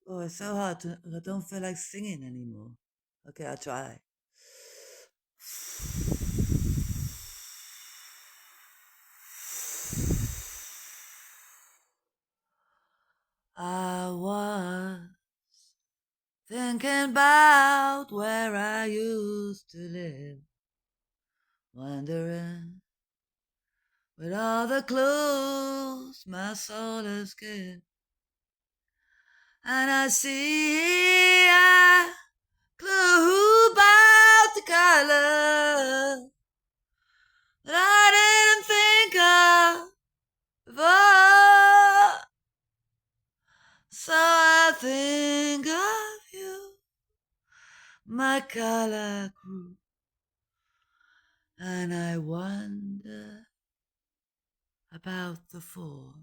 Oh, it's so hard. I don't feel like singing anymore. Okay, I'll try. I was thinking about where I used to live, wondering with all the clues my soul has given. And I see a clue about the color that I didn't think of before. So I think of you, my color crew, and I wonder about the four.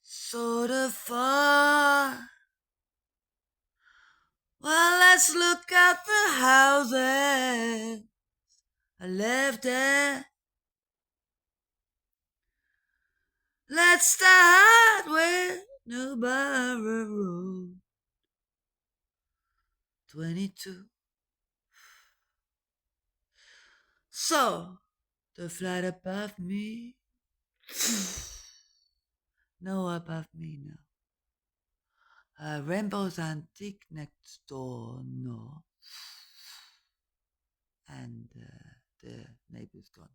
Sort of far. Well, let's look at the houses I lived in. Let's start with Newborough Road, 22. So, the flat above me, no above me now. Rainbow's Antique next door, no. And the neighbor's gone.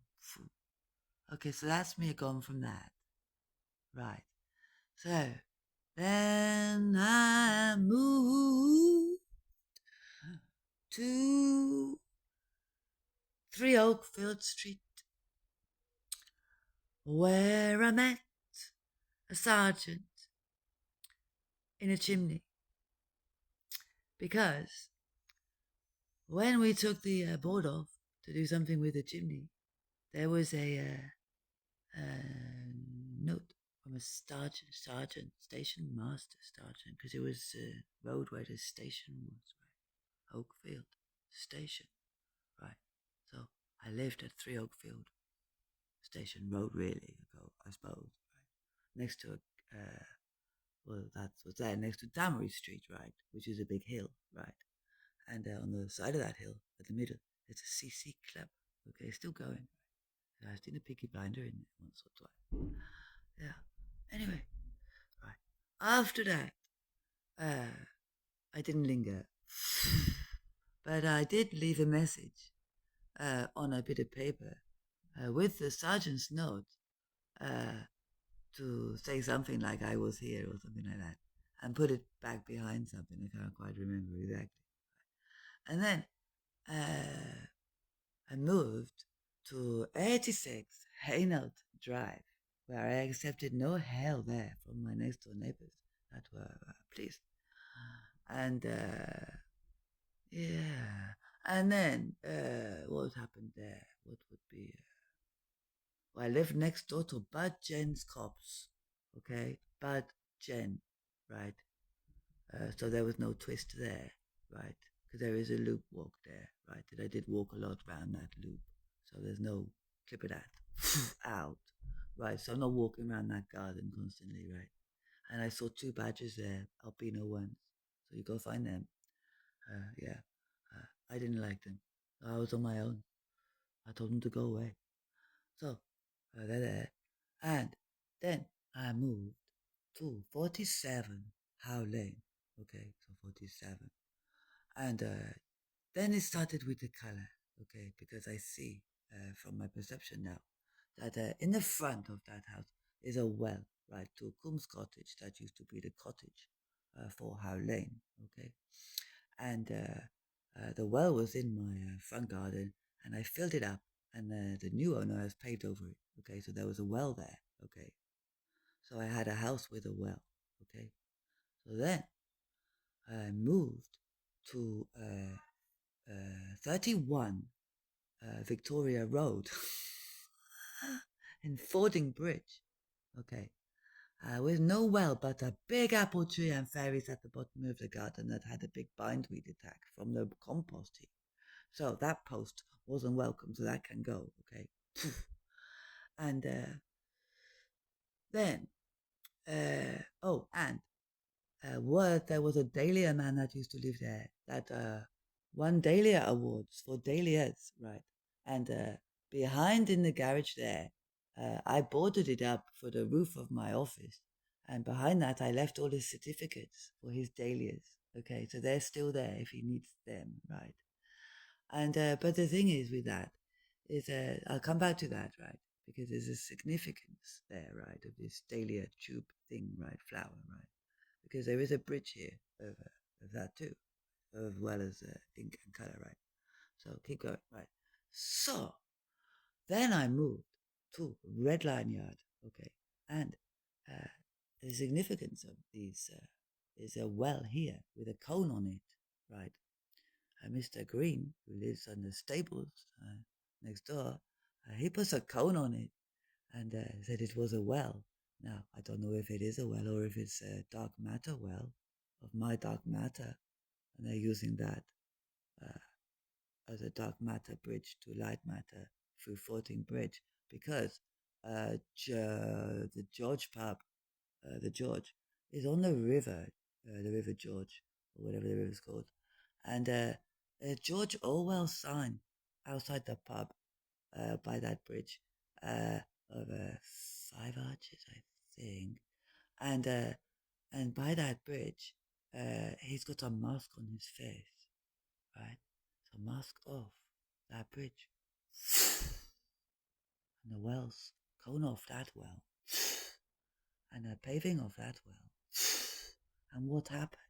Okay, so that's me gone from that. Right. So, then I moved to 3 Oakfield Street, where I met a sergeant in a chimney. Because when we took the board off to do something with the chimney, there was a note from a sergeant, station master sergeant, because it was the road where the station was, right? Oakfield Station, right? So I lived at 3 Oakfield Station Road, really, I suppose, right? Next to well, that's what's there, next to Damery Street, right? Which is a big hill, right? And on the side of that hill, at the middle, there's a CC club. Okay, still going. I've seen a Peaky Blinder in it once or twice. Yeah. Anyway, right. After that, I didn't linger, but I did leave a message on a bit of paper with the sergeant's note uh, to say something like I was here or something like that, and put it back behind something. I can't quite remember exactly. And then I moved to 86 Hainault Drive, where I accepted no hail there from my next door neighbors that were pleased. And yeah, and then what happened there? What would be? Well, I lived next door to Bud Jen's cops. Okay, Bud Jen, right? So there was no twist there, right? Because there is a loop walk there, right? That I did walk a lot around that loop. So there's no clip of that out, right? So I'm not walking around that garden constantly, right? And I saw two badgers there, albino ones. So you go find them. Yeah, I didn't like them. I was on my own. I told them to go away. So they're there. And then I moved to 47 Howe Lane. Okay, so 47. And then it started with the color, okay, because I see from my perception now that in the front of that house is a well, right, to Coombs Cottage that used to be the cottage for Howe Lane, okay. And the well was in my front garden, and I filled it up, and the new owner has paved over it, okay, so there was a well there, okay. So I had a house with a well, okay. So then I moved to 31 Victoria Road in Fordingbridge. Okay. With no well but a big apple tree and fairies at the bottom of the garden that had a big bindweed attack from the compost heap. So that post wasn't welcome, so that can go, okay? And then, oh, and there was a Dahlia man that used to live there that won Dahlia awards for dahlias, right? And behind in the garage there, I boarded it up for the roof of my office, and behind that I left all his certificates for his dahlias. Okay, so they're still there if he needs them, right? And but the thing is with that is I'll come back to that, right? Because there's a significance there, right, of this dahlia tube thing, right, flower, right? Because there is a bridge here of that too, as well as ink and color, right? So keep going, right? So then I moved to Red Line Yard, okay, and uh, the significance of these is a well here with a cone on it, right? Mr. Green, who lives on the stables next door, he puts a cone on it and said it was a well. Now, I don't know if it is a well or if it's a dark matter well of my dark matter, and they're using that uh, as a dark matter bridge to light matter through floating bridge because the George pub, the George, is on the River George, or whatever the river's called, and George Orwell sign outside the pub by that bridge of 5 arches, I think, and uh, and by that bridge, he's got a mask on his face, right? So mask off that bridge, and the wells cone off that well, and the paving of that well, and what happened?